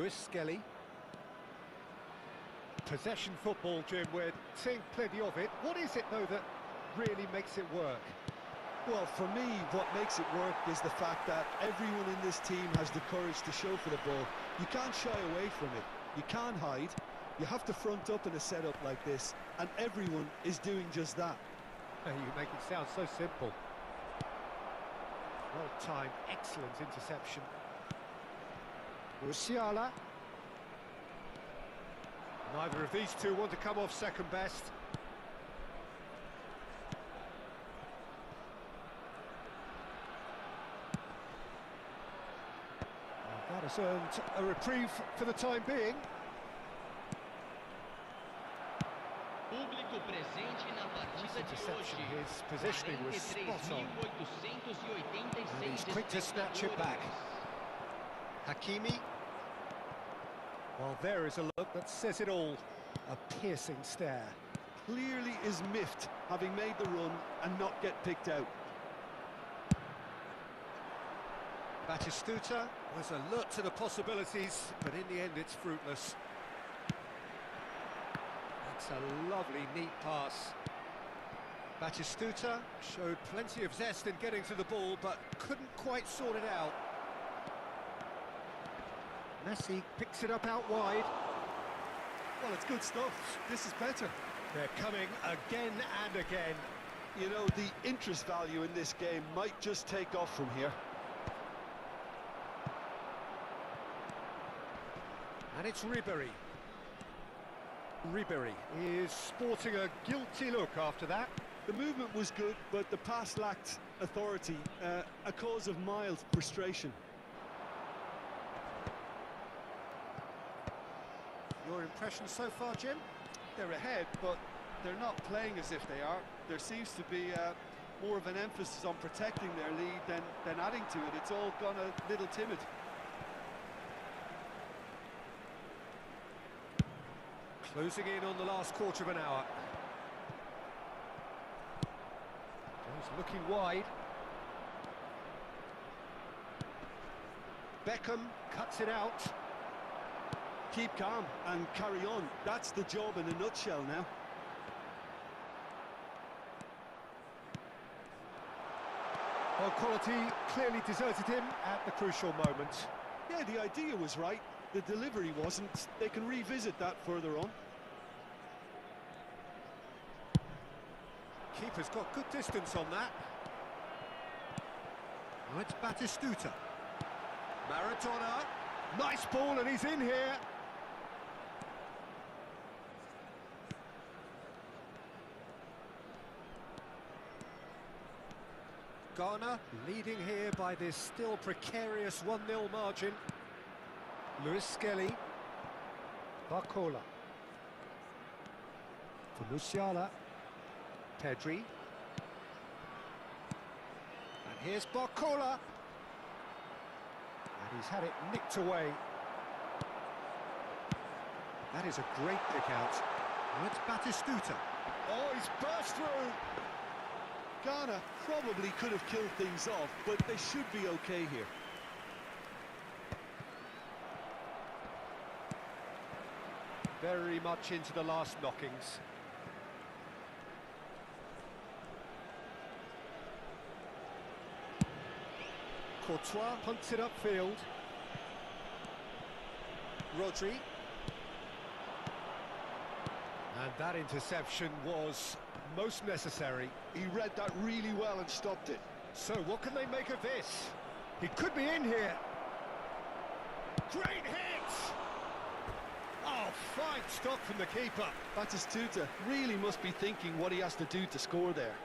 Lewis Skelly. Possession football, Jim, we're seeing plenty of it. What is it, though, that really makes it work? Well, for me, what makes it work is the fact that everyone in this team has the courage to show for the ball. You can't shy away from it. You can't hide. You have to front up in a setup like this, and everyone is doing just that. You make it sound so simple. Well-timed, excellent interception. Musiala. Neither of these two want to come off second best. That has earned a reprieve for the time being. Público presente na partida de hoje. His positioning was spot on. And he's quick to snatch it back. Hakimi. Well, there is a look that says it all. A piercing stare. Clearly is miffed, having made the run and not get picked out. Batistuta was alert to the possibilities, but in the end it's fruitless. That's a lovely, neat pass. Batistuta showed plenty of zest in getting to the ball, but couldn't quite sort it out. Messi picks it up out wide. Well, it's good stuff. This is better. They're coming again and again. You know, the interest value in this game might just take off from here. And it's Ribery. Ribery is sporting a guilty look after that. The movement was good, but the pass lacked authority, a cause of mild frustration. Your impression so far, Jim? They're ahead, but they're not playing as if they are. There seems to be more of an emphasis on protecting their lead than adding to it. It's all gone a little timid. Closing in on the last quarter of an hour. He's looking wide. Beckham cuts it out. Keep calm and carry on. That's the job in a nutshell now. Well, quality clearly deserted him at the crucial moment. Yeah, the idea was right. The delivery wasn't. They can revisit that further on. Keeper's got good distance on that. Oh, it's Batistuta. Maradona. Nice ball, and he's in here. Ghana leading here by this still precarious 1-0 margin. Lewis Skelly. Barcola. For Musiala. Pedri. And here's Barcola. And he's had it nicked away. That is a great pick out. And it's Batistuta. Oh, he's burst through! Ghana probably could have killed things off, but they should be okay here. Very much into the last knockings. Courtois punts it upfield. Rodri. And that interception was most necessary. He read that really well and stopped it. So what can they make of this? He could be in here. Great hit! Oh, fine stop from the keeper. Batistuta really must be thinking what he has to do to score there.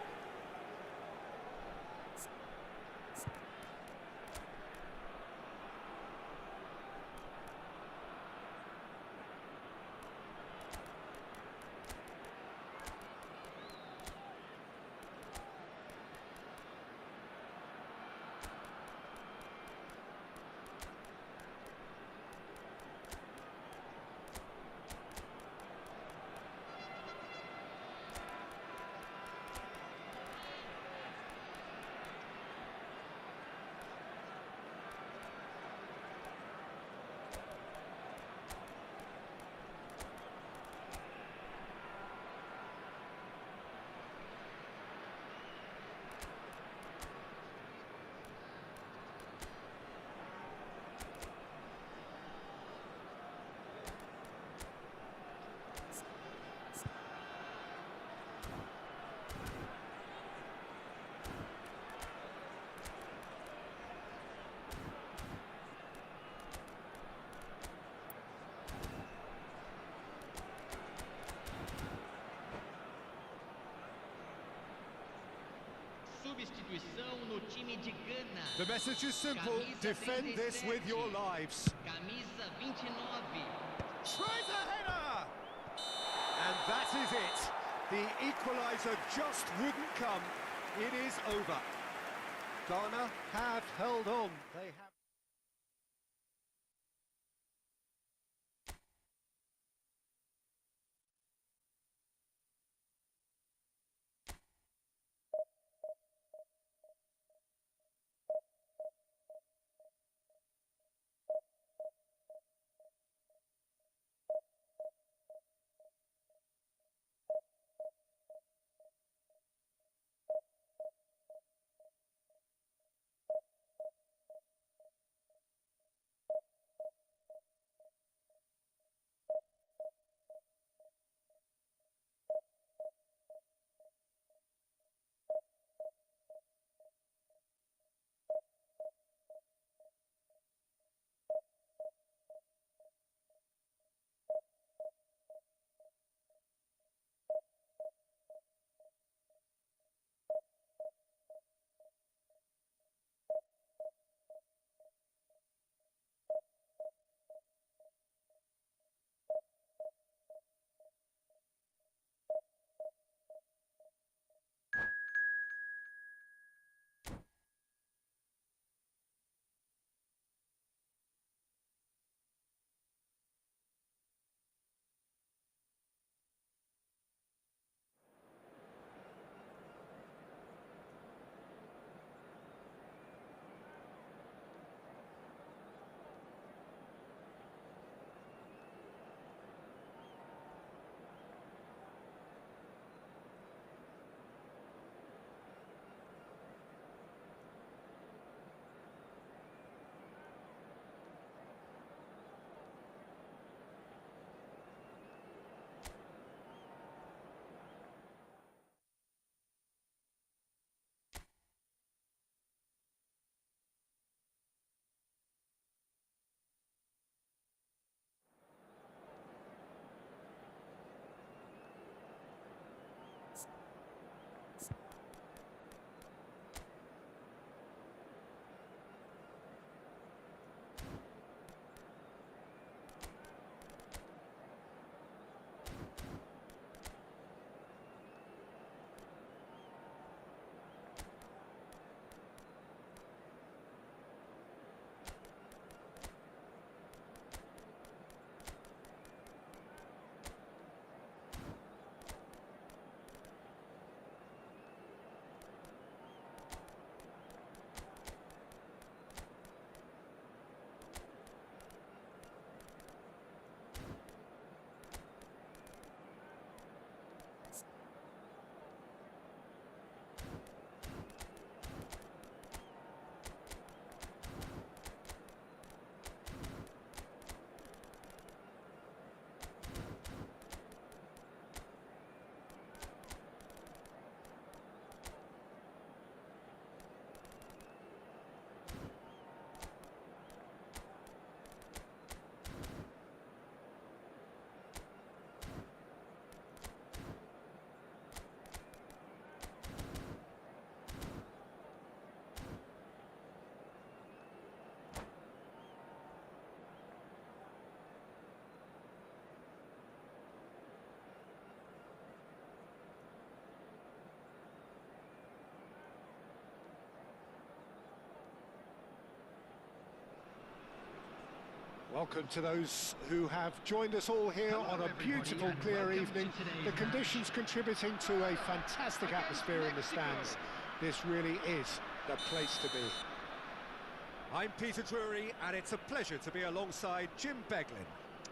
substituição no time de Gana. The message is simple, Camisa defend this with your 37. lives. Camisa 29. Tries a header! And that is it. The equaliser just wouldn't come. It is over. Ghana have held on. They have. Welcome to those who have joined us all here on a beautiful, clear evening. The conditions contributing to a fantastic atmosphere in the stands. This really is the place to be. I'm Peter Drury, and it's a pleasure to be alongside Jim Beglin.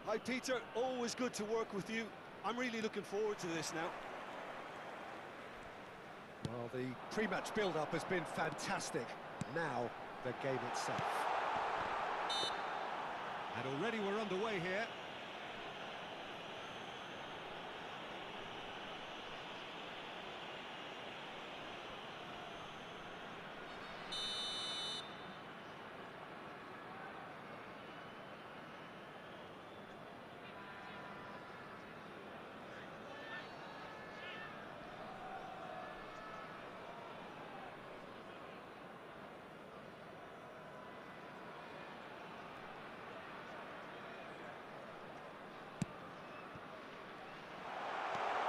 Hi Peter, always good to work with you. I'm really looking forward to this now. Well, the pre-match build-up has been fantastic. Now, the game itself. And already we're underway here.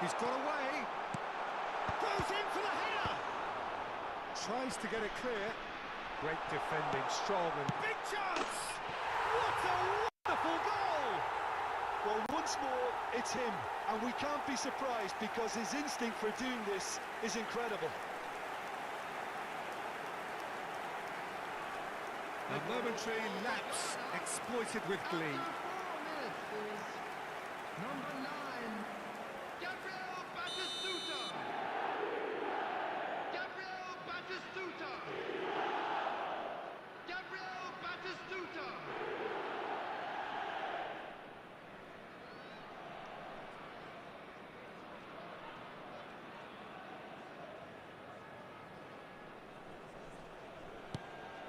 He's got away. Goes in for the header. Tries to get it clear. Great defending, strong and big chance! What a wonderful goal! Well, once more, it's him, and we can't be surprised because his instinct for doing this is incredible. A momentary lapse exploited with glee. Number 9, Gabriel Batistuta. Gabriel Batistuta. Gabriel Batistuta.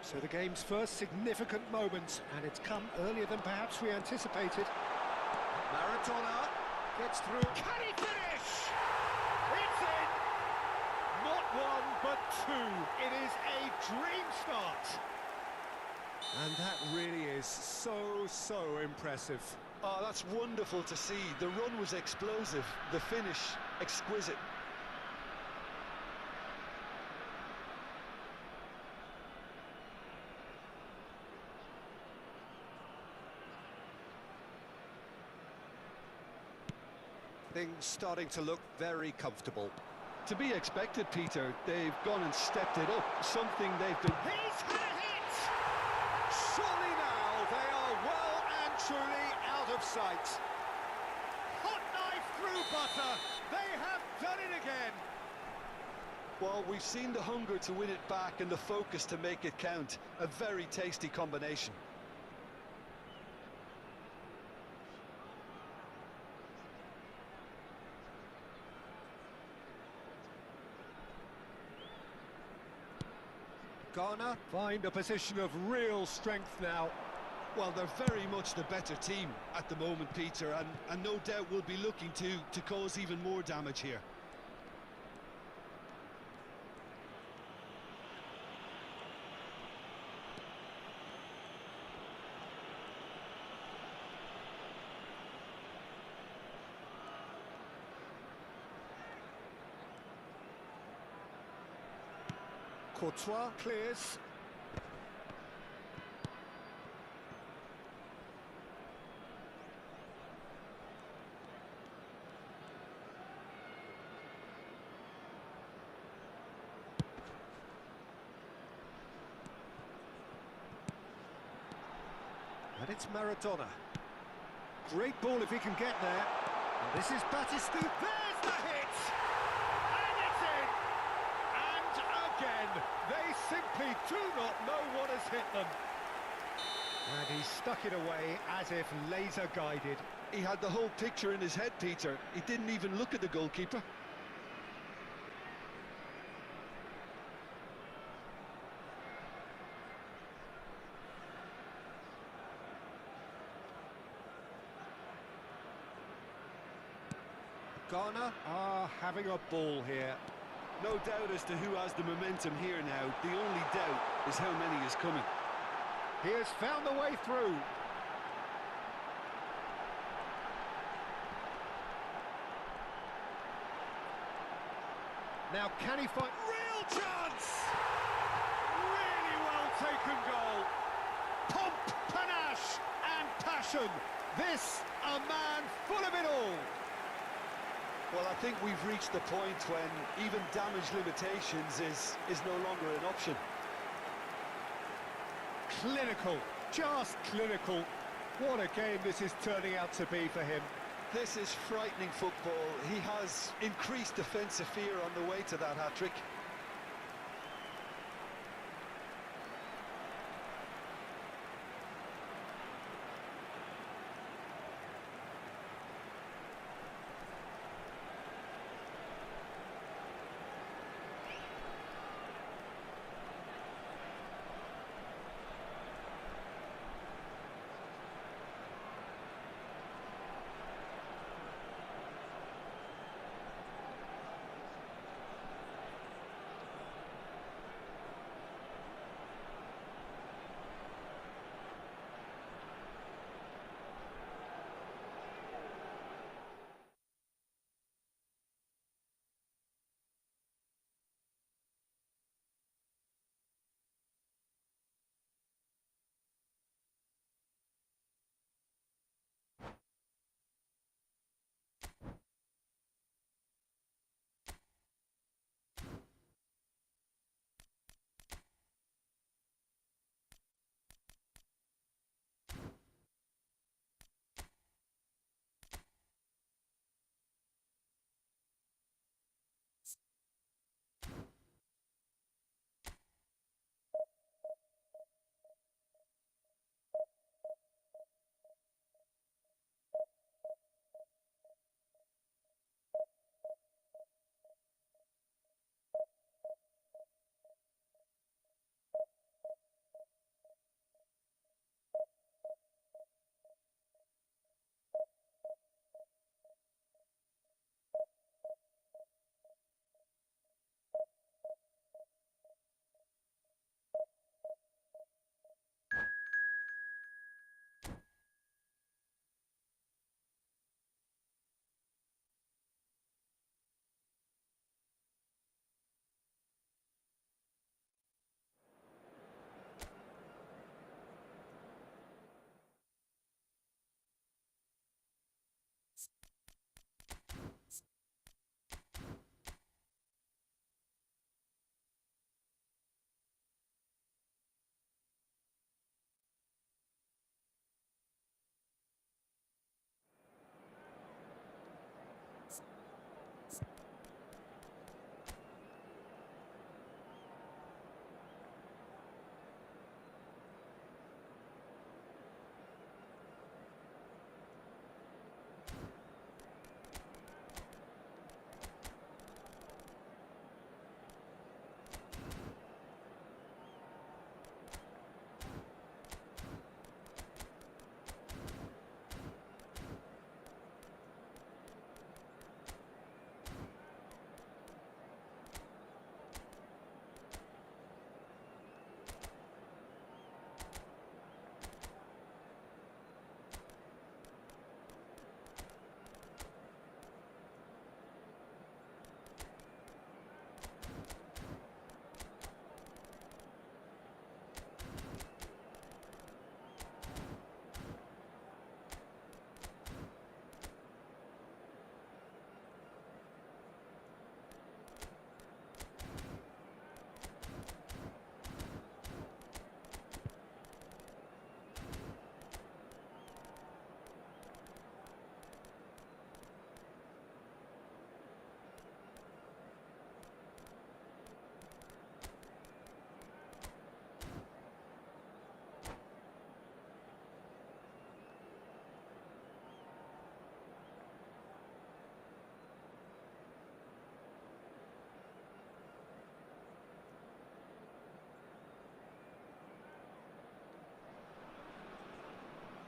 So the game's first significant moment, and it's come earlier than perhaps we anticipated. Maradona gets through. Can he finish? It's in! Not one, but two. It is a dream start. And that really is so impressive. Oh, that's wonderful to see. The run was explosive, the finish exquisite. Things starting to look very comfortable. To be expected, Peter. They've gone and stepped it up, something they've been... He's had a hit! Surely now they are well and truly out of sight. Hot knife through butter. They have done it again. Well, we've seen the hunger to win it back and the focus to make it count. A very tasty combination. Ghana find a position of real strength now. Well, they're very much the better team at the moment, Peter, and no doubt will be looking to cause even more damage here. Courtois clears. And it's Maradona. Great ball if he can get there. And this is Batistuta. There's the hit! And it's in! And again, they simply do not know what has hit them. And he stuck it away as if laser guided. He had the whole picture in his head, Peter. He didn't even look at the goalkeeper. Ghana are having a ball here. No doubt as to who has the momentum here now. The only doubt is how many is coming. He has found the way through. Now can he find... Real chance! Really well taken goal. Pomp, panache and passion. This, a man full of it all. Well, I think we've reached the point when even damage limitations is no longer an option. Clinical, just clinical. What a game this is turning out to be for him. This is frightening football. He has increased defensive fear on the way to that hat-trick.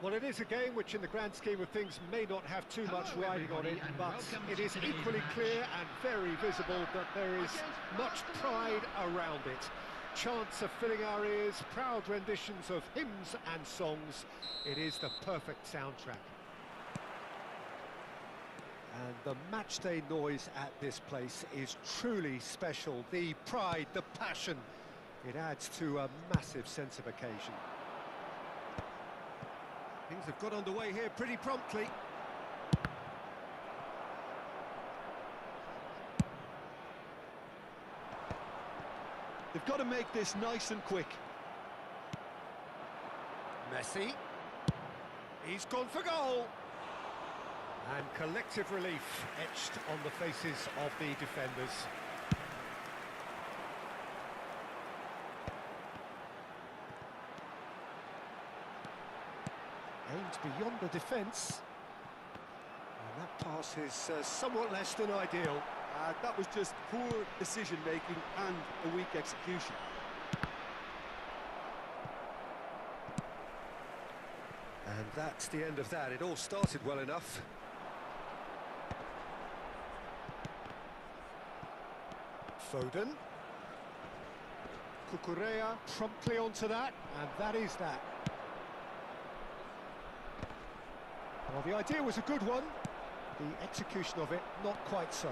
Well, it is a game which, in the grand scheme of things, may not have too much riding on it, but it is equally clear and very visible that there is much pride around it. Chants are filling our ears, proud renditions of hymns and songs. It is the perfect soundtrack. And the matchday noise at this place is truly special. The pride, the passion, it adds to a massive sense of occasion. Things have got underway here pretty promptly. They've got to make this nice and quick. Messi. He's gone for goal. And collective relief etched on the faces of the defenders. Aimed beyond the defence. And that pass is somewhat less than ideal. That was just poor decision-making and a weak execution. And that's the end of that. It all started well enough. Foden. Cucurella promptly onto that, and that is that. Well, the idea was a good one. The execution of it, not quite so.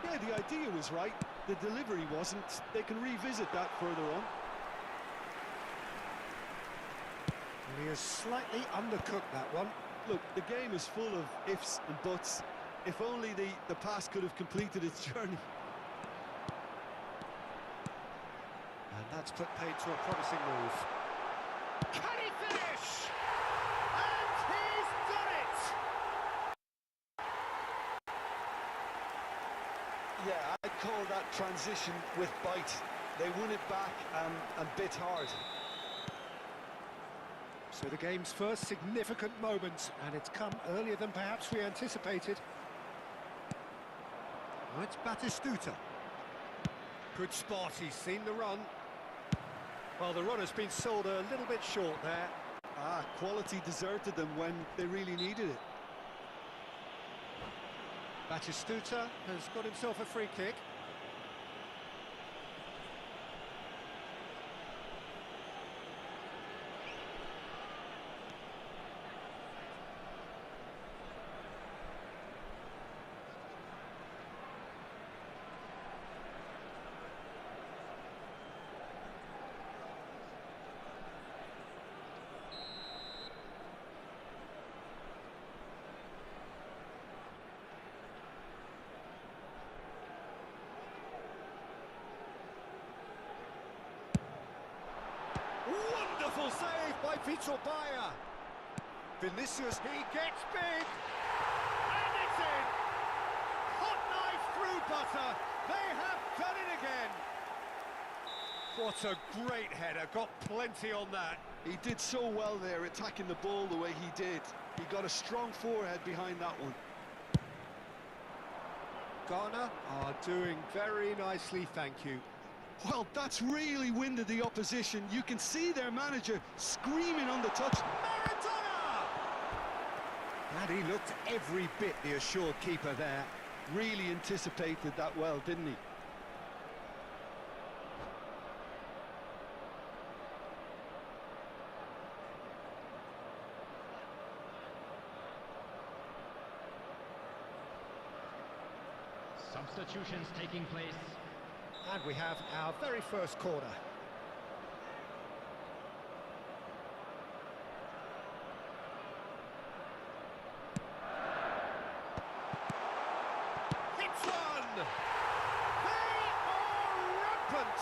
Yeah, the idea was right. The delivery wasn't. They can revisit that further on. And he has slightly undercooked that one. Look, the game is full of ifs and buts. If only the pass could have completed its journey. And that's put paid to a promising move. Can he finish? And he's done it! Yeah, I'd call that transition with bite. They won it back and bit hard. So the game's first significant moment, and it's come earlier than perhaps we anticipated. Oh, it's Batistuta. Good spot, he's seen the run. Well, the run has been sold a little bit short there. Quality deserted them when they really needed it. Batistuta has got himself a free kick. Wonderful save by Vitor Baia. Vinicius, he gets big. And it's in. Hot knife through butter. They have done it again. What a great header. Got plenty on that. He did so well there, attacking the ball the way he did. He got a strong forehead behind that one. Ghana are doing very nicely, thank you. Well, that's really winded the opposition. You can see their manager screaming on the touch. Maradona! And he looked every bit the assured keeper there. Really anticipated that well, didn't he? Substitutions taking place. And we have our very first corner. Hits one! They are rampant!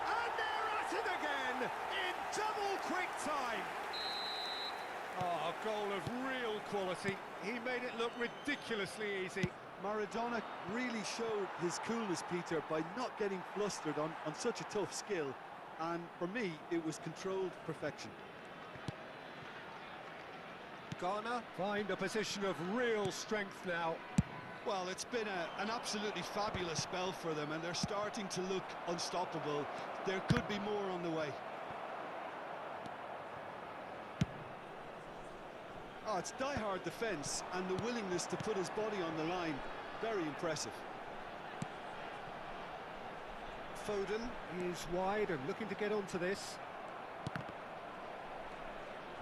And they're at it again in double quick time! Oh, a goal of real quality. He made it look ridiculously easy. Maradona really showed his coolness, Peter, by not getting flustered on such a tough skill. And for me, it was controlled perfection. Ghana find a position of real strength now. Well, it's been an absolutely fabulous spell for them, and they're starting to look unstoppable. There could be more on the way. Oh, it's die-hard defence and the willingness to put his body on the line. Very impressive. Foden is wide and looking to get onto this.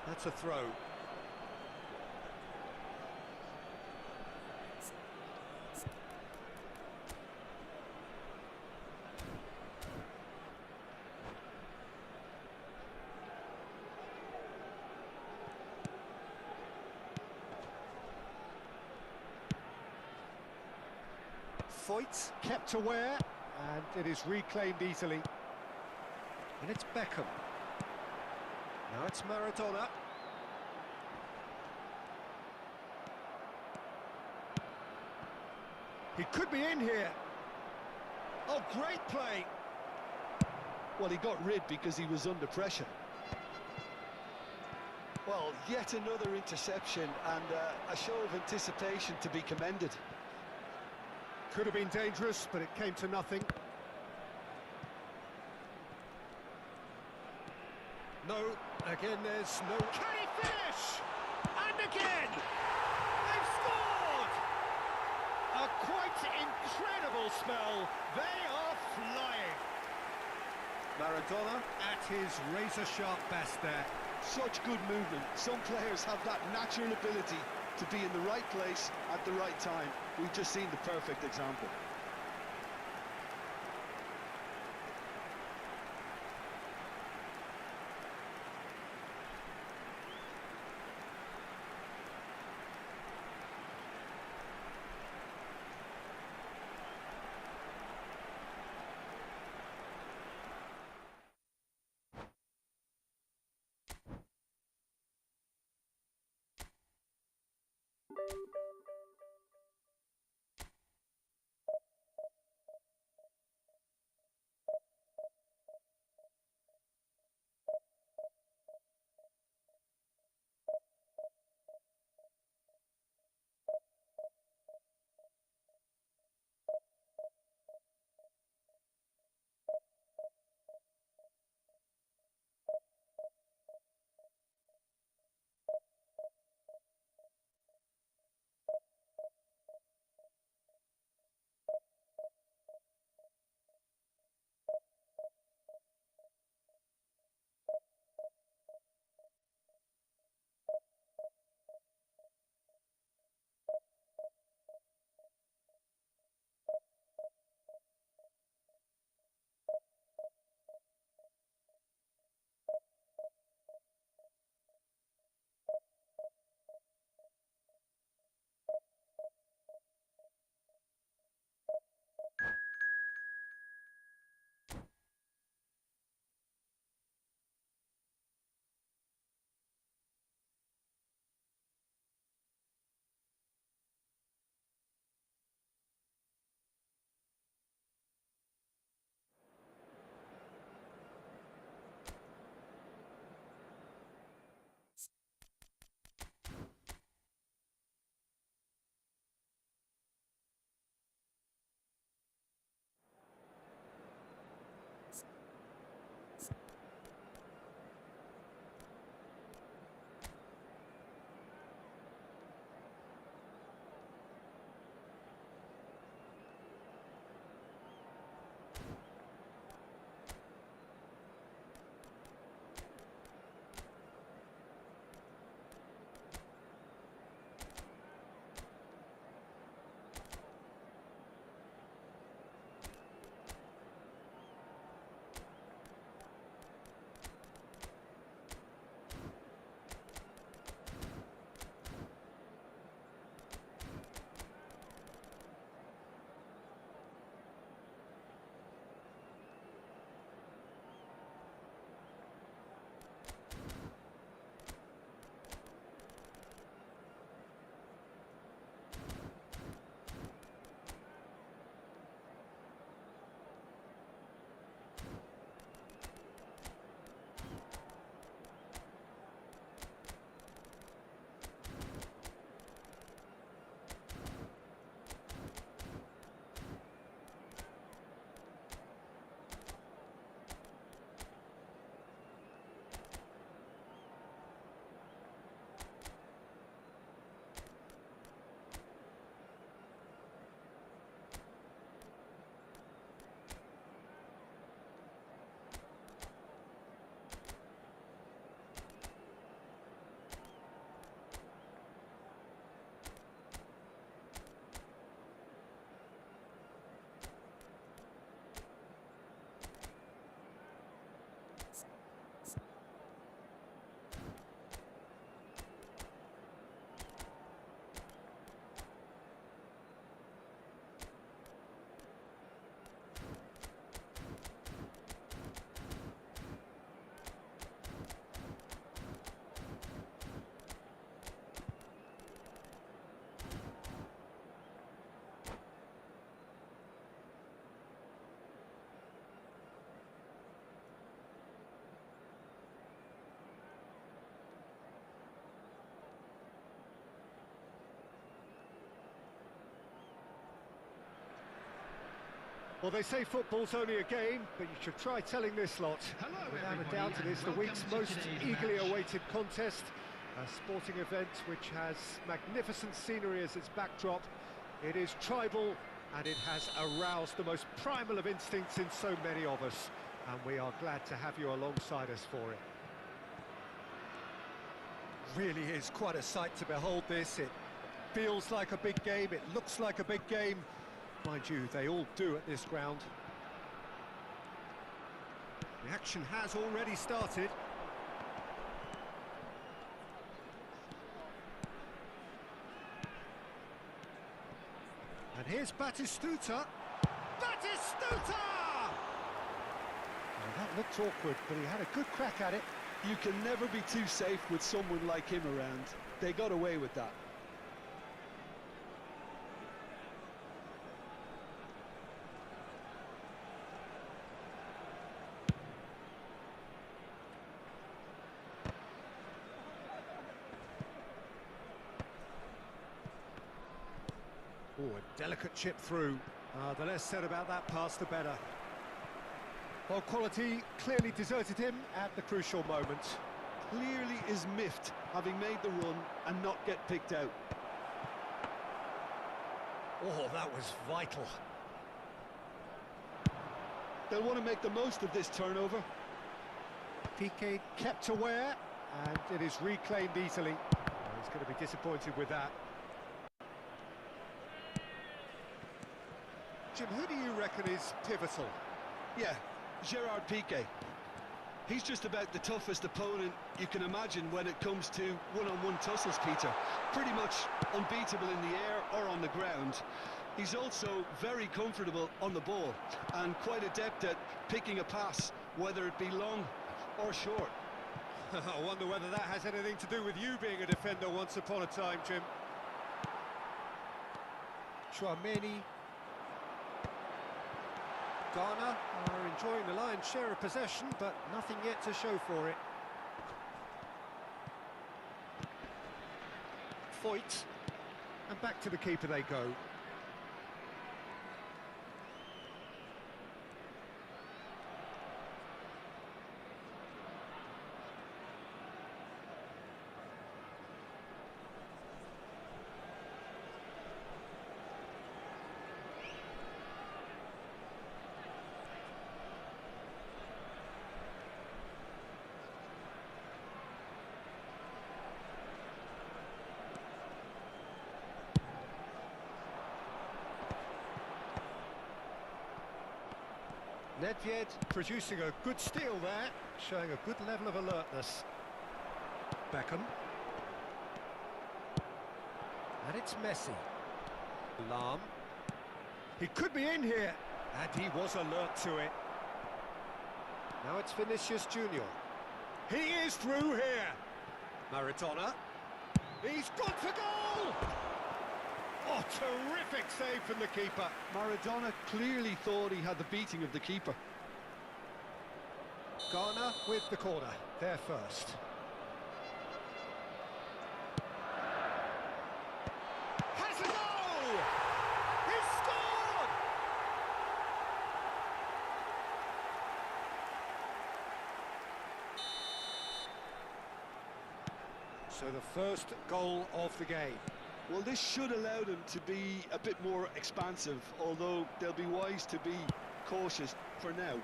That's a throw. Foyt kept aware, and it is reclaimed easily. And it's Beckham. Now it's Maradona. He could be in here. Oh, great play. Well, he got rid because he was under pressure. Well, yet another interception and a show of anticipation to be commended. Could have been dangerous, but it came to nothing. No, again there's no... Can he finish? And again! They've scored! A quite incredible spell. They are flying. Maradona at his razor-sharp best there. Such good movement. Some players have that natural ability to be in the right place at the right time. We've just seen the perfect example. Well, they say football's only a game, but you should try telling this lot. Hello, Without a everybody, doubt, it and is the welcome week's to most today's eagerly match. awaited contest. A sporting event which has magnificent scenery as its backdrop. It is tribal, and it has aroused the most primal of instincts in so many of us. And we are glad to have you alongside us for it. Really is quite a sight to behold this. It feels like a big game, it looks like a big game. Mind you, they all do at this ground. The action has already started. And here's Batistuta. Batistuta! Well, that looked awkward, but he had a good crack at it. You can never be too safe with someone like him around. They got away with that. Oh, a delicate chip through. The less said about that pass, the better. Well, quality clearly deserted him at the crucial moment. Clearly is miffed, having made the run and not get picked out. Oh, that was vital. They'll want to make the most of this turnover. Piqué kept aware, and it is reclaimed easily. He's going to be disappointed with that. Jim, who do you reckon is pivotal? Yeah, Gerard Piqué. He's just about the toughest opponent you can imagine when it comes to one-on-one tussles, Peter. Pretty much unbeatable in the air or on the ground. He's also very comfortable on the ball and quite adept at picking a pass, whether it be long or short. I wonder whether that has anything to do with you being a defender once upon a time, Jim. Chouameni. Ghana are enjoying the lion's share of possession, but nothing yet to show for it. Foyt, and back to the keeper they go. Nedved producing a good steal there, showing a good level of alertness. Beckham. And it's Messi. Lahm. He could be in here, and he was alert to it. Now it's Vinicius Junior. He is through here. Maradona. He's gone for goal! Oh, terrific save from the keeper. Maradona clearly thought he had the beating of the keeper. Ghana with the corner, there first. Has a goal! He scored! So the first goal of the game. Well, this should allow them to be a bit more expansive, although they'll be wise to be cautious for now.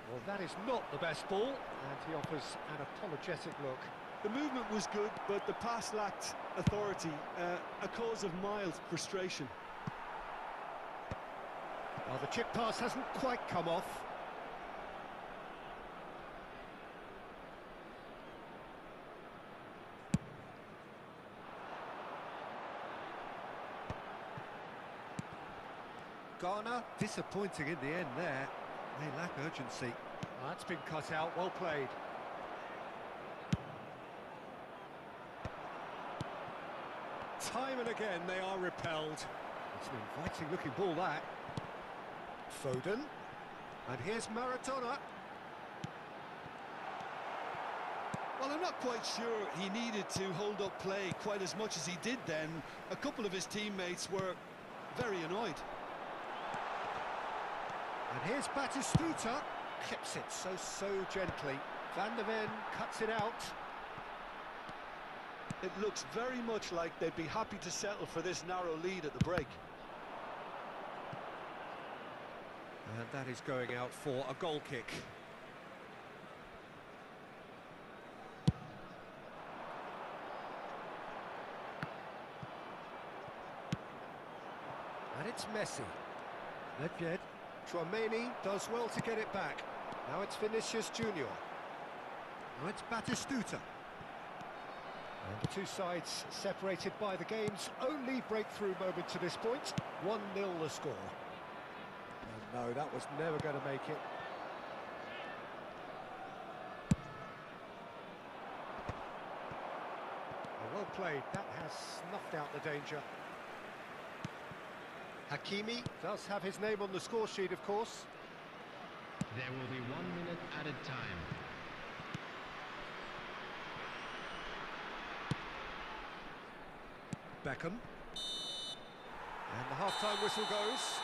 Well, that is not the best ball, and he offers an apologetic look. The movement was good, but the pass lacked authority, a cause of mild frustration. Well, the chip pass hasn't quite come off. Ghana, disappointing in the end there. They lack urgency. That's been cut out, well played. Time and again they are repelled. It's an inviting looking ball, that. Foden. And here's Maradona. Well, I'm not quite sure he needed to hold up play quite as much as he did then. A couple of his teammates were very annoyed. And here's Batistuta, clips it so gently. Van der Ven cuts it out. It looks very much like they'd be happy to settle for this narrow lead at the break. And that is going out for a goal kick. And it's Messi. Nedved. Tchouaméni does well to get it back. Now it's Vinicius Junior. Now it's Batistuta. And the two sides separated by the game's only breakthrough moment to this point. 1-0 the score. And no, that was never going to make it. Well played. That has snuffed out the danger. Hakimi does have his name on the score sheet, of course. There will be 1 minute added time. Beckham. And the half-time whistle goes.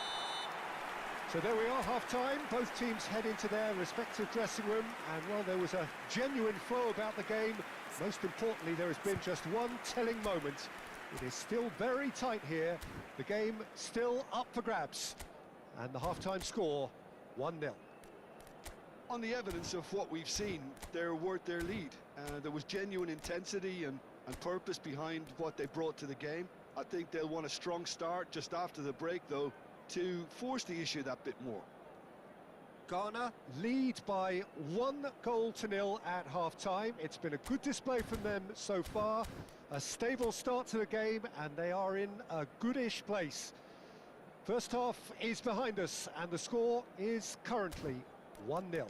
So there we are, half-time. Both teams head into their respective dressing room. And, well, there was a genuine flow about the game. Most importantly, there has been just one telling moment. It is still very tight here. The game still up for grabs. And the half-time score, 1-0. On the evidence of what we've seen, they're worth their lead. There was genuine intensity and purpose behind what they brought to the game. I think they'll want a strong start just after the break, though, to force the issue that bit more. Ghana lead by 1-0 at half-time. It's been a good display from them so far. A stable start to the game, and they are in a goodish place. First half is behind us, and the score is currently 1-0.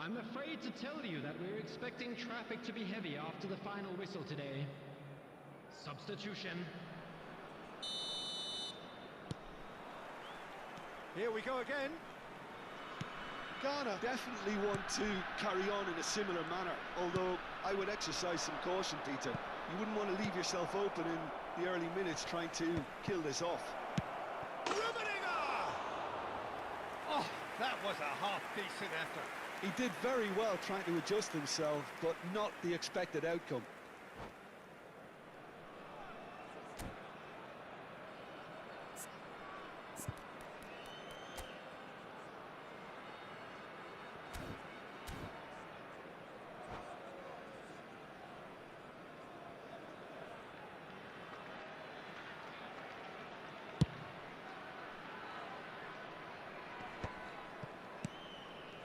I'm afraid to tell you that we're expecting traffic to be heavy after the final whistle today. Substitution. Here we go again. Ghana definitely want to carry on in a similar manner, although I would exercise some caution, Peter. You wouldn't want to leave yourself open in the early minutes trying to kill this off. Oh, that was a half-decent effort. He did very well trying to adjust himself, but not the expected outcome.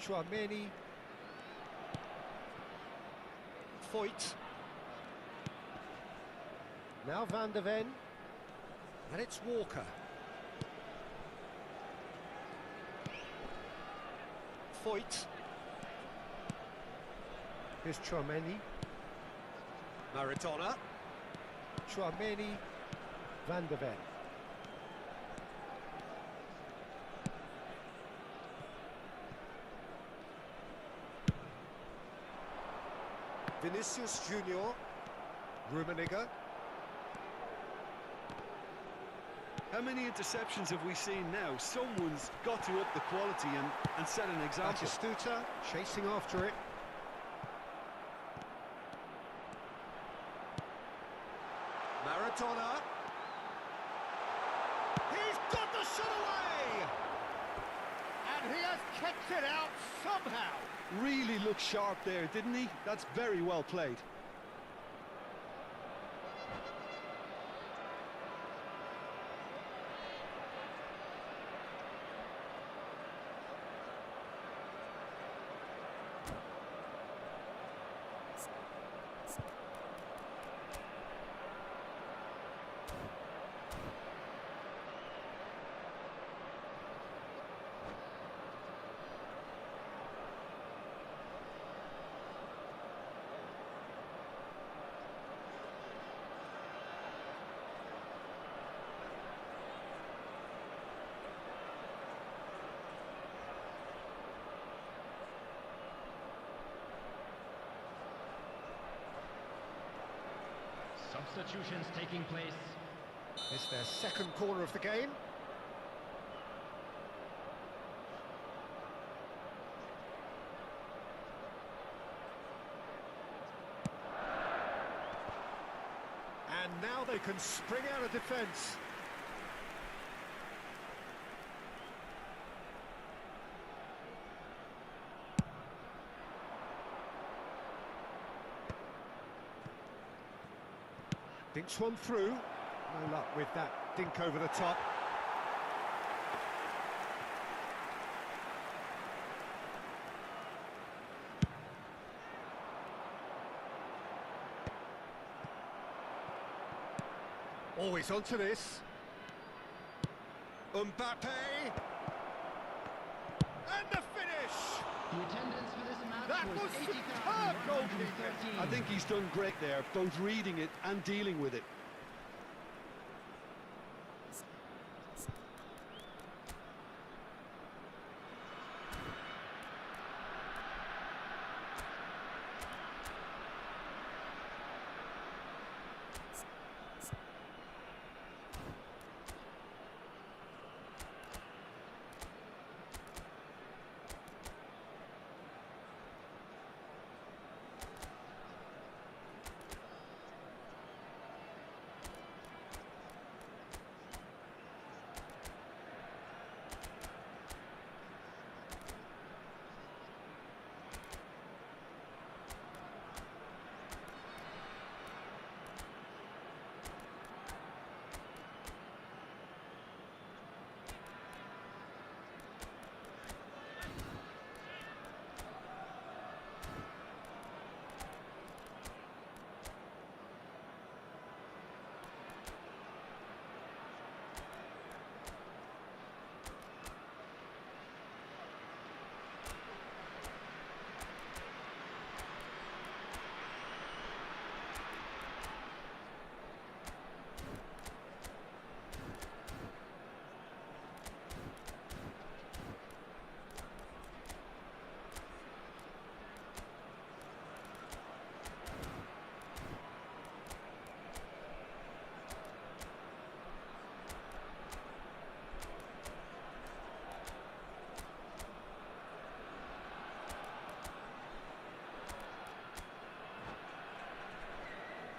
Tchouaméni. Foyt. Now Van der Ven. And it's Walker. Foyt. Here's Tchouaméni. Maradona. Tchouaméni. Van der Ven. Vinicius Junior, Rummenigge. How many interceptions have we seen now? Someone's got to up the quality and set an example. Batistuta chasing after it. Maradona. He's got the shot away! And he has kept it out somehow. Really looked sharp there, didn't he? That's very well played. Substitutions taking place. It's their second corner of the game. And now they can spring out of defence. Dinks one through. No luck with that dink over the top. Always onto this. Mbappe! And the finish! The attendance for this match That was superb goalkeeping! I think he's done great there, both reading it and dealing with it.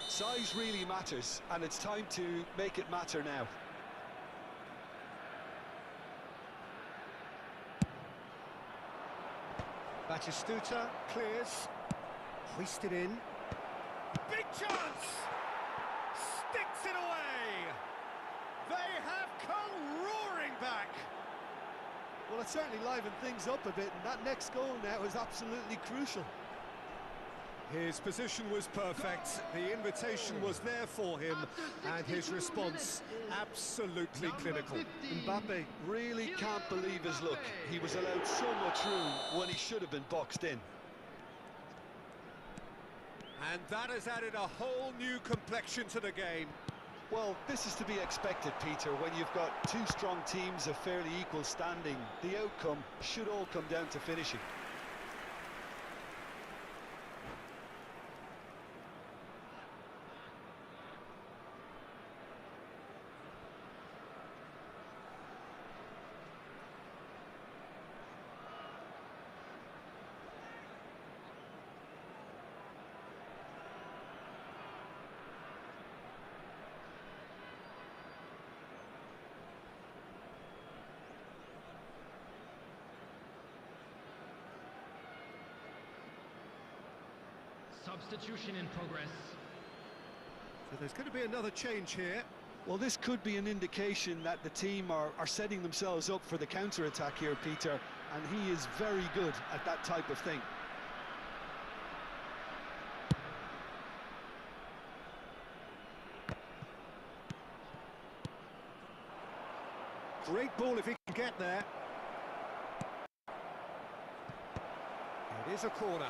Size really matters, and it's time to make it matter now. Batistuta clears, hoisted in. Big chance! Sticks it away! They have come roaring back! Well, it certainly livened things up a bit, and that next goal now is absolutely crucial. His position was perfect, the invitation was there for him, and his response absolutely clinical. Mbappe really can't believe his luck. He was allowed so much room when he should have been boxed in. And that has added a whole new complexion to the game. Well, this is to be expected, Peter. When you've got two strong teams of fairly equal standing, the outcome should all come down to finishing. Substitution in progress. So there's going to be another change here. Well, this could be an indication that the team are setting themselves up for the counter-attack here, Peter, and he is very good at that type of thing. Great ball if he can get there. It is a corner.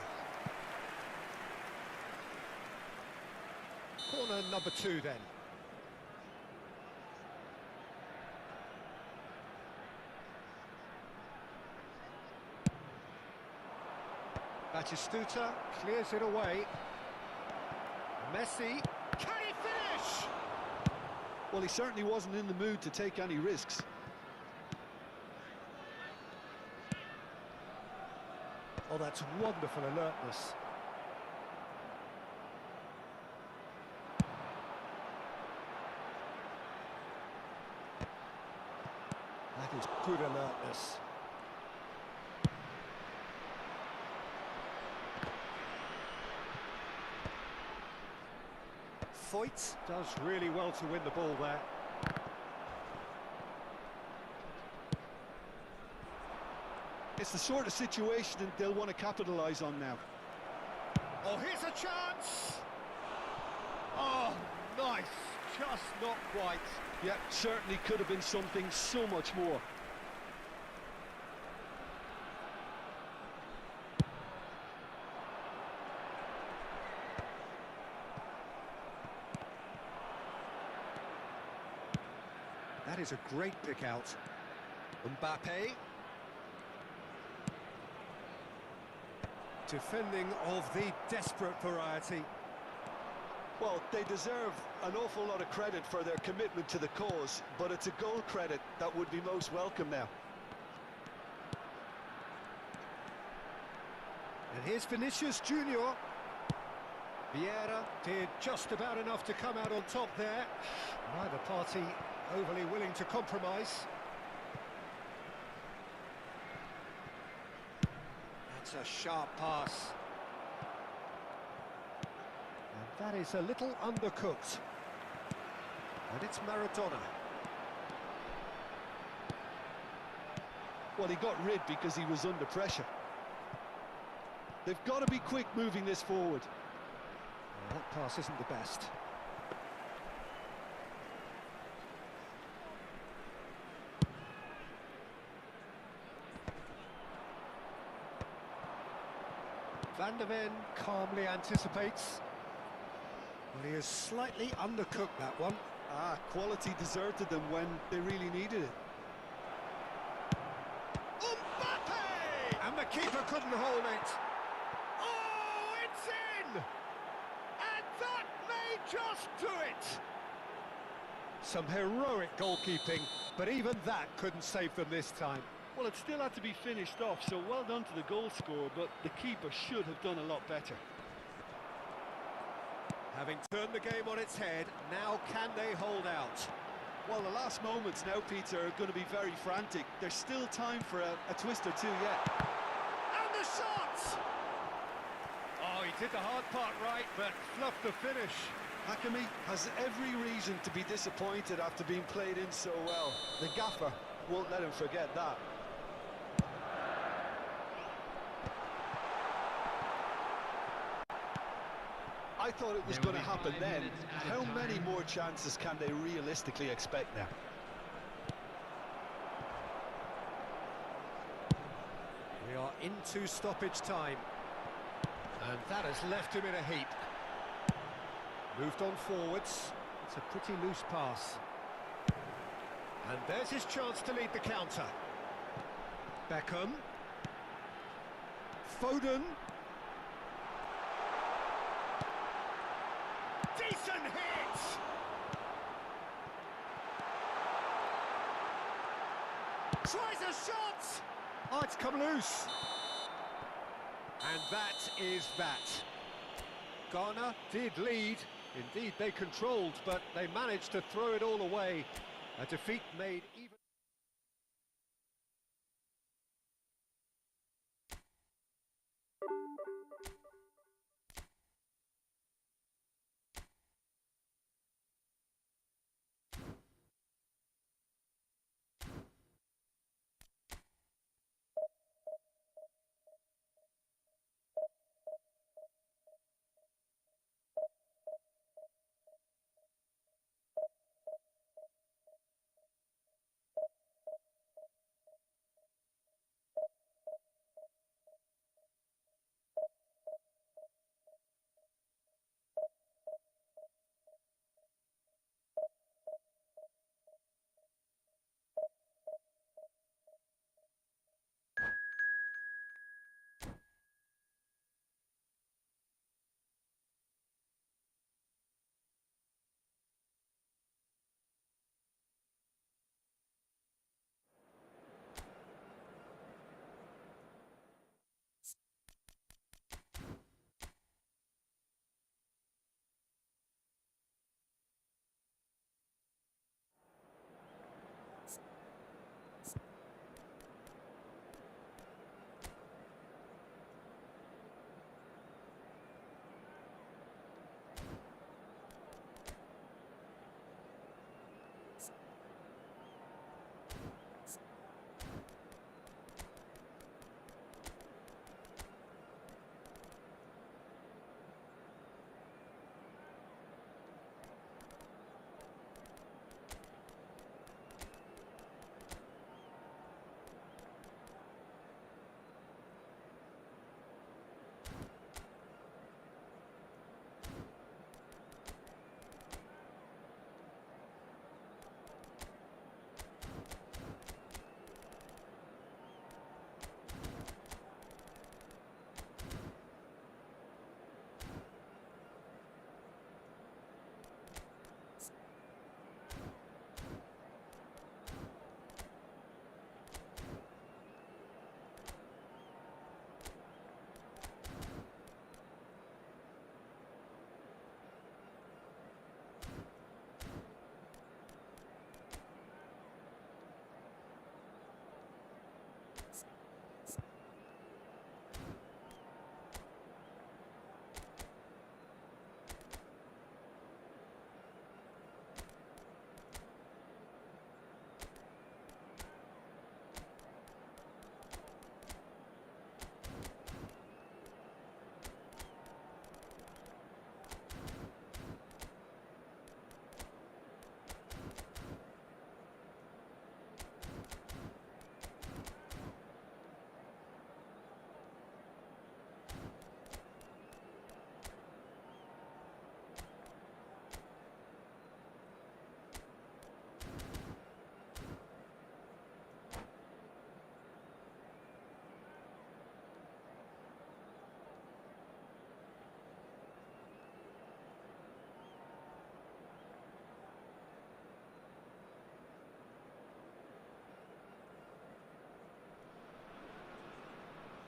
Corner number 2 then. Batistuta clears it away. Messi Can he finish? Well, he certainly wasn't in the mood to take any risks. Oh, that's wonderful alertness. That is good alertness. Foyt does really well to win the ball there. It's the sort of situation that they'll want to capitalise on now. Oh, here's a chance! Oh, nice. Just not quite. Yeah, certainly could have been something so much more. That is a great pick out. Mbappe. Defending of the desperate variety. Well, they deserve an awful lot of credit for their commitment to the cause, but it's a goal credit that would be most welcome now. And here's Vinicius Junior. Vieira did just about enough to come out on top there. Neither party overly willing to compromise. That's a sharp pass. And that is a little undercooked. And it's Maradona. Well, he got rid because he was under pressure. They've got to be quick moving this forward. Well, that pass isn't the best. Van der Ven calmly anticipates. Well, he has slightly undercooked that one. Quality deserted them when they really needed it. Mbappe! And the keeper couldn't hold it. Oh, it's in! And that may just do it! Some heroic goalkeeping, but even that couldn't save them this time. Well, it still had to be finished off, so well done to the goal scorer, but the keeper should have done a lot better. Having turned the game on its head, now can they hold out? Well, the last moments now, Peter, are going to be very frantic. There's still time for a twist or two yet. And the shot! Oh, he did the hard part right, but fluffed the finish. Hakimi has every reason to be disappointed after being played in so well. The gaffer won't let him forget that. I thought it was going to happen then. How many more chances can they realistically expect now? We are into stoppage time. And that has left him in a heap. Moved on forwards. It's a pretty loose pass. And there's his chance to lead the counter. Beckham. Foden. Decent hit! Tries a shot! Oh, it's come loose. And that is that. Ghana did lead. Indeed, they controlled, but they managed to throw it all away. A defeat made even...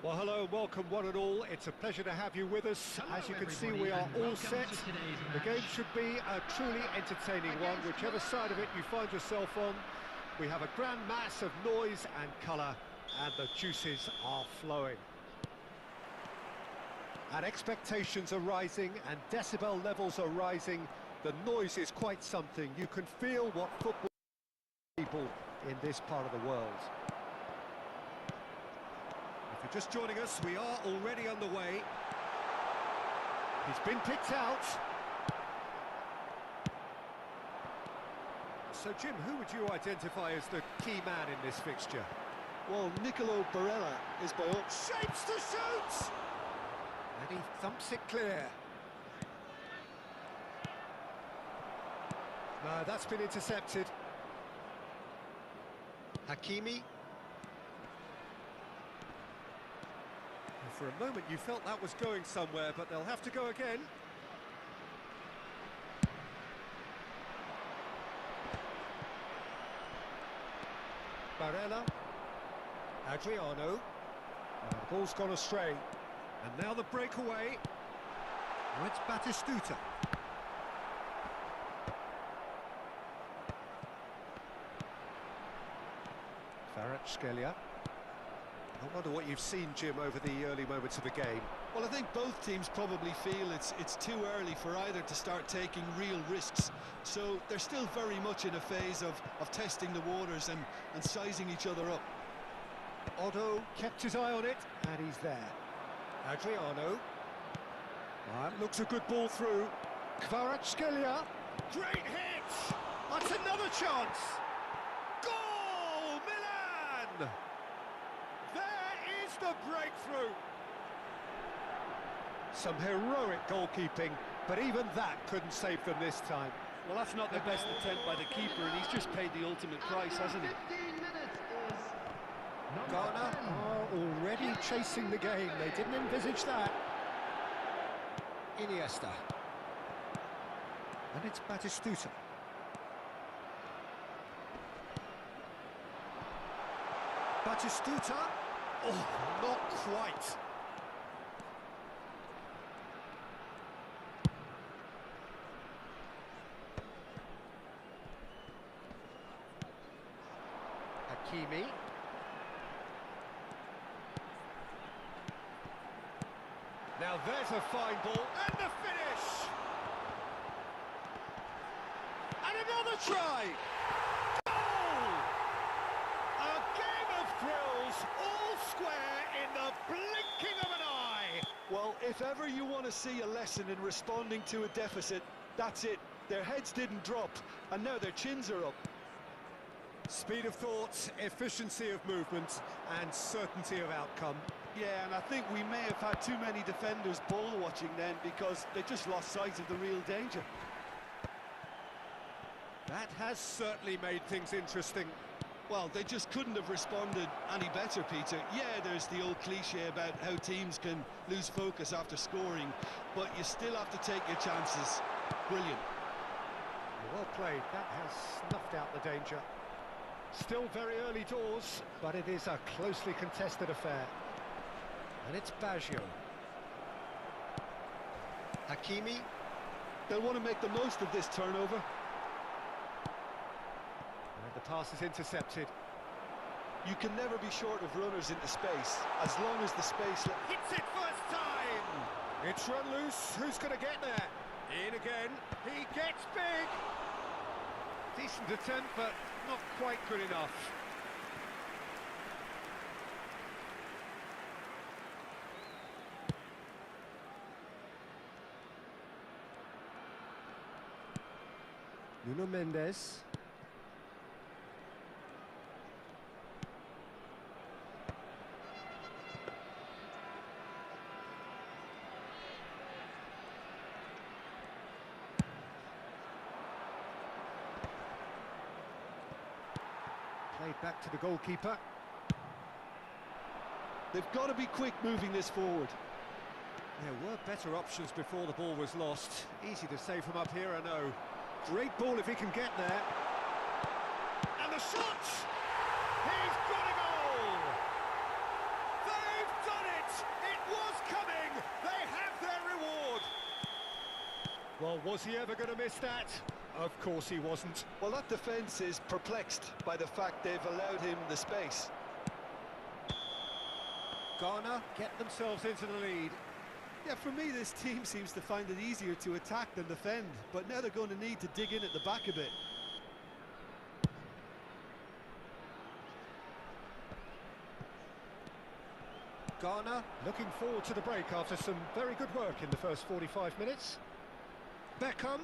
Well, hello and welcome one and all. It's a pleasure to have you with us. Hello, As you can see, everybody, we are and all welcome set. to today's The match. game should be a truly entertaining one, whichever side of it you find yourself on. We have a grand mass of noise and colour, and the juices are flowing. And expectations are rising, and decibel levels are rising. The noise is quite something. You can feel what football people in this part of the world. If you're just joining us, we are already underway. He's been picked out. So, Jim, who would you identify as the key man in this fixture? Well, Nicolo Barella is by all... Shapes to shoot! And he thumps it clear. No, that's been intercepted. Hakimi. For a moment you felt that was going somewhere, but they'll have to go again. Barella. Adriano. The ball's gone astray. And now the breakaway. Oh, it's Batistuta. Kvaratskhelia. I wonder what you've seen, Jim, over the early moments of the game. Well, I think both teams probably feel it's too early for either to start taking real risks. So they're still very much in a phase of testing the waters and sizing each other up. Otto kept his eye on it, and he's there. Adriano. That looks a good ball through. Kvaratskhelia. Great hit! That's another chance! Goal, Milan! There is the breakthrough! Some heroic goalkeeping, but even that couldn't save them this time. Well, that's not the best attempt by the keeper, and he's just paid the ultimate price, hasn't he? 15 minutes is Ghana are already chasing the game. They didn't envisage that. Iniesta. And it's Batistuta. Batistuta. Oh, not quite. Hakimi. Now there's a fine ball, and the finish! And another try! Goal! A game of thrills, all square in the blinking of an eye! Well, if ever you want to see a lesson in responding to a deficit, that's it. Their heads didn't drop, and now their chins are up. Speed of thought, efficiency of movement, and certainty of outcome. Yeah, and I think we may have had too many defenders ball watching then because they just lost sight of the real danger. That has certainly made things interesting. Well, they just couldn't have responded any better, Peter. Yeah, there's the old cliche about how teams can lose focus after scoring, but you still have to take your chances. Brilliant. Well played, that has snuffed out the danger. Still very early doors, but it is a closely contested affair. And it's Baggio. Hakimi. They'll want to make the most of this turnover. And the pass is intercepted. You can never be short of runners into space, as long as the space... Hits it first time! It's run loose, who's going to get there? In again, he gets big! Decent attempt, but not quite good enough. Nuno Mendes. Played back to the goalkeeper. They've got to be quick moving this forward. There were better options before the ball was lost. Easy to save from up here, I know. Great ball if he can get there. And the shot! He's got a goal! They've done Well, was he ever going to miss that? Of course he wasn't. Well, that defence is perplexed by the fact they've allowed him the space. Ghana get themselves into the lead. Yeah, for me, this team seems to find it easier to attack than defend, but now they're going to need to dig in at the back a bit. Ghana looking forward to the break after some very good work in the first 45 minutes. Beckham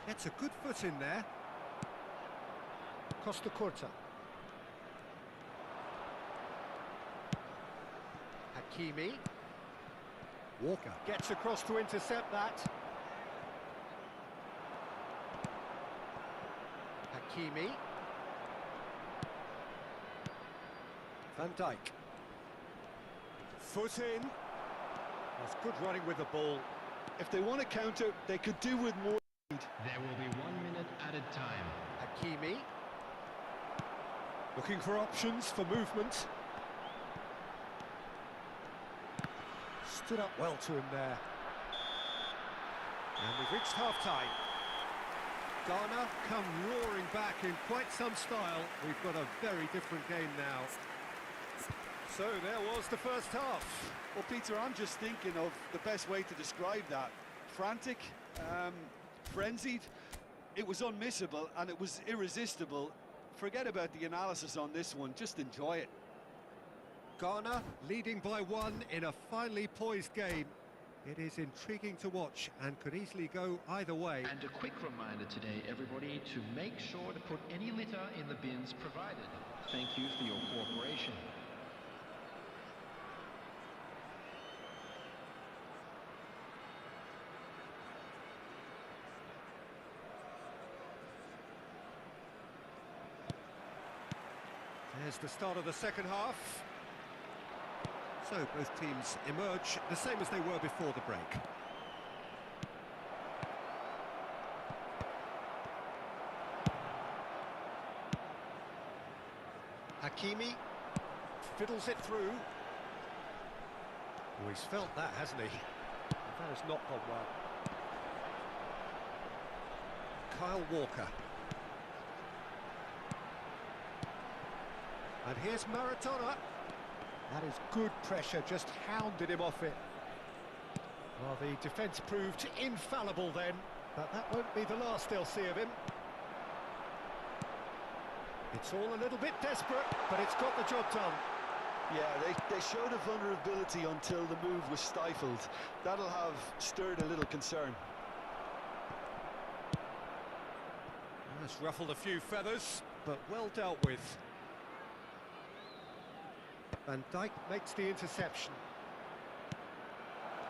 gets a good foot in there. Costa Curta. Hakimi. Walker gets across to intercept that. Hakimi. Van Dijk. Foot in. That's good running with the ball. If they want to counter, they could do with more speed. There will be 1 minute added time. Hakimi. Looking for options for movement. Stood up well to him there. And we've reached half-time. Ghana come roaring back in quite some style. We've got a very different game now. So there was the first half. Well, Peter, I'm just thinking of the best way to describe that. Frantic, frenzied. It was unmissable and it was irresistible. Forget about the analysis on this one, just enjoy it. Ghana leading by 1 in a finely poised game. It is intriguing to watch and could easily go either way. And a quick reminder today, everybody, to make sure to put any litter in the bins provided. Thank you for your cooperation. There's the start of the second half. So both teams emerge the same as they were before the break. Hakimi fiddles it through. Oh, he's felt that, hasn't he? That has not gone well. Kyle Walker. And here's Maradona. That is good pressure, just hounded him off it. Well, the defence proved infallible then, but that won't be the last they'll see of him. It's all a little bit desperate, but it's got the job done. Yeah, they showed a vulnerability until the move was stifled. That'll have stirred a little concern. That's ruffled a few feathers, but well dealt with. Van Dijk makes the interception.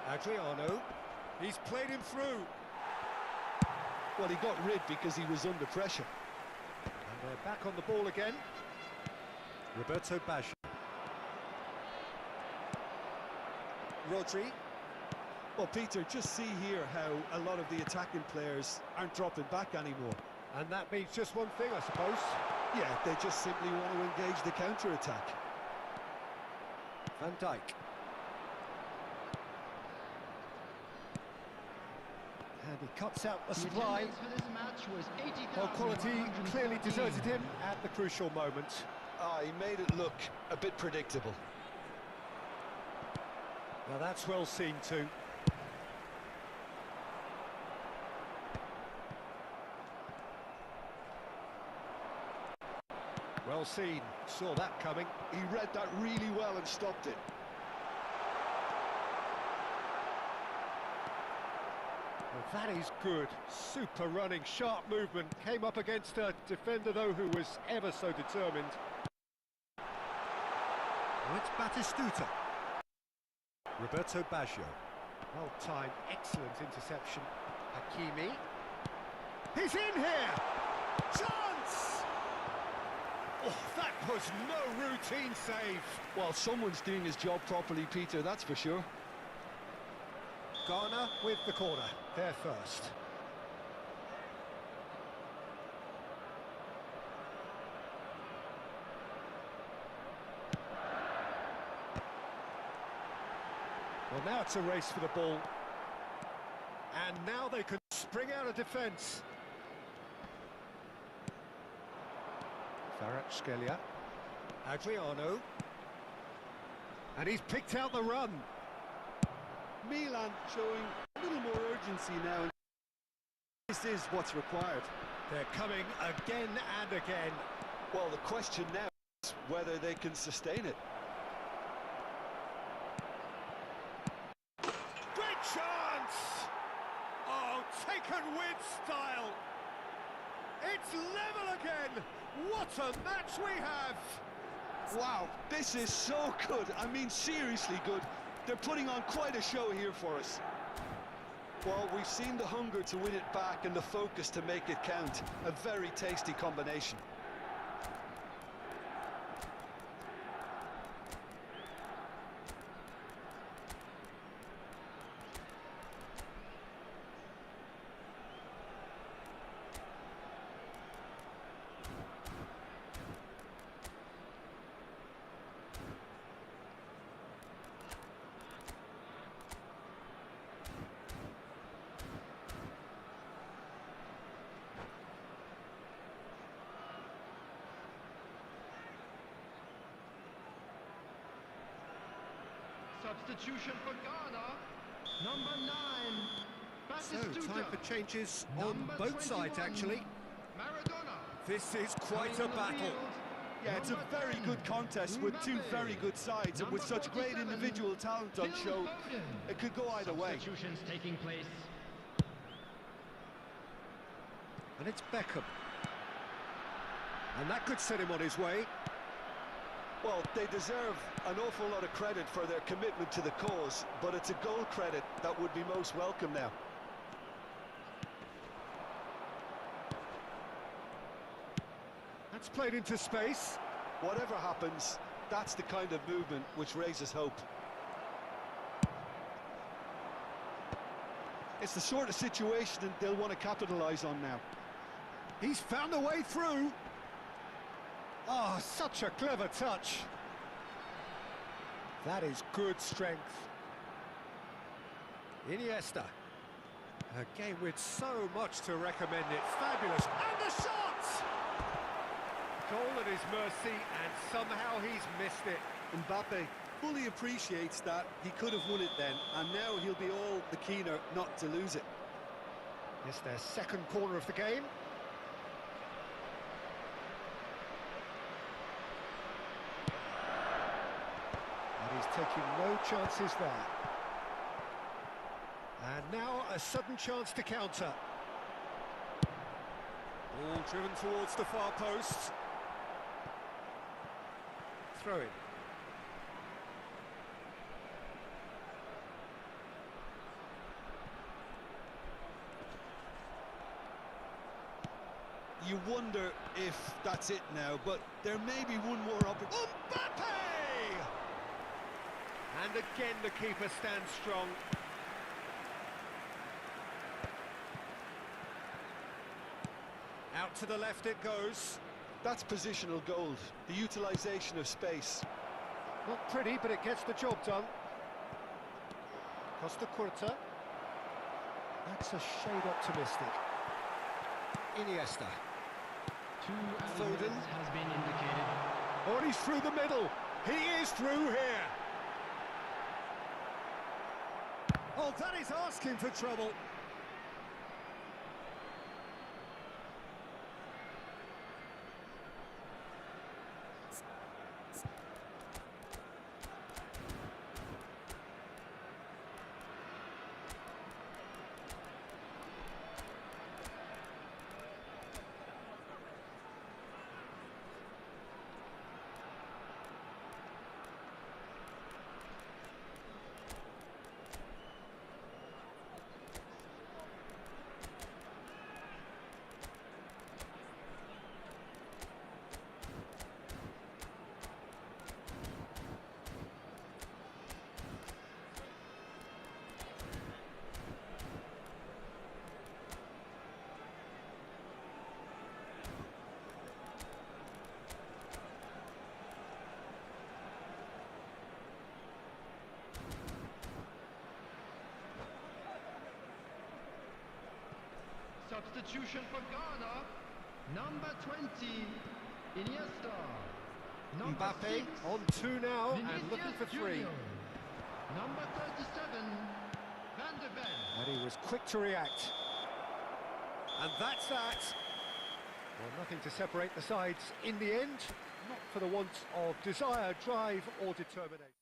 Adriano, he's played him through. Well, he got rid because he was under pressure. And they're back on the ball again. Roberto Baggio. Rodri. Well, Peter, just see here how a lot of the attacking players aren't dropping back anymore. And that means just one thing, I suppose. Yeah, they just simply want to engage the counter-attack. Van Dijk. And he cuts out the supply. Well, quality clearly deserted him at the crucial moment. He made it look a bit predictable. Now that's well seen too. Well seen, saw that coming. He read that really well and stopped it. Well, that is good. Super running, sharp movement. Came up against a defender, though, who was ever so determined. Well, it's Batistuta. Roberto Baggio. Well timed, excellent interception. Hakimi. He's in here! Chance! Oh, that was no routine save. Well, someone's doing his job properly, Peter, that's for sure. Ghana with the corner, there first. Well, now it's a race for the ball. And now they can spring out of defence. Kvaratskhelia. Adriano. And he's picked out the run. Milan showing a little more urgency now. This is what's required. They're coming again and again. Well, the question now is whether they can sustain it. Great chance! Oh, taken with style. It's level again. What a match we have! Wow, this is so good. I mean, seriously good. They're putting on quite a show here for us. Well, we've seen the hunger to win it back and the focus to make it count. A very tasty combination. Substitution for Ghana. Number 9. So, Batistuta. time for changes on Number both sides, 21, actually. Maradona. This is quite a On the battle. field, Yeah, it's a number very 10, good contest with two Mbappe. very good sides, and with Number such great 47, individual talent on Phil show, Foden. it could go either way. Substitutions taking place. And it's Beckham. And that could set him on his way. Well, they deserve an awful lot of credit for their commitment to the cause, but it's a goal credit that would be most welcome now. That's played into space. Whatever happens, that's the kind of movement which raises hope. It's the sort of situation that they'll want to capitalise on now. He's found a way through. Oh, such a clever touch. That is good strength. Iniesta. A game with so much to recommend it. Fabulous. And the shot! Goal at his mercy, and somehow he's missed it. Mbappe fully appreciates that he could have won it then, and now he'll be all the keener not to lose it. It's their second corner of the game. And he's taking no chances there. And now a sudden chance to counter. Ball driven towards the far post. Throw in. You wonder if that's it now, but there may be one more opportunity. Mbappe! And again the keeper stands strong. Out to the left it goes. That's positional gold, the utilisation of space. Not pretty, but it gets the job done. Costa Curta. That's a shade optimistic. Iniesta. Two added Foden. minutes has been indicated. Oh, and he's through the middle. He is through here. Oh, that is asking for trouble. Substitution for Ghana. Number 20, Iniesta. Number Mbappe 6, on 2 now and looking for 3. Junior. Number 37, Van de Ven. And he was quick to react. And that's that. Well, nothing to separate the sides in the end, not for the want of desire, drive or determination.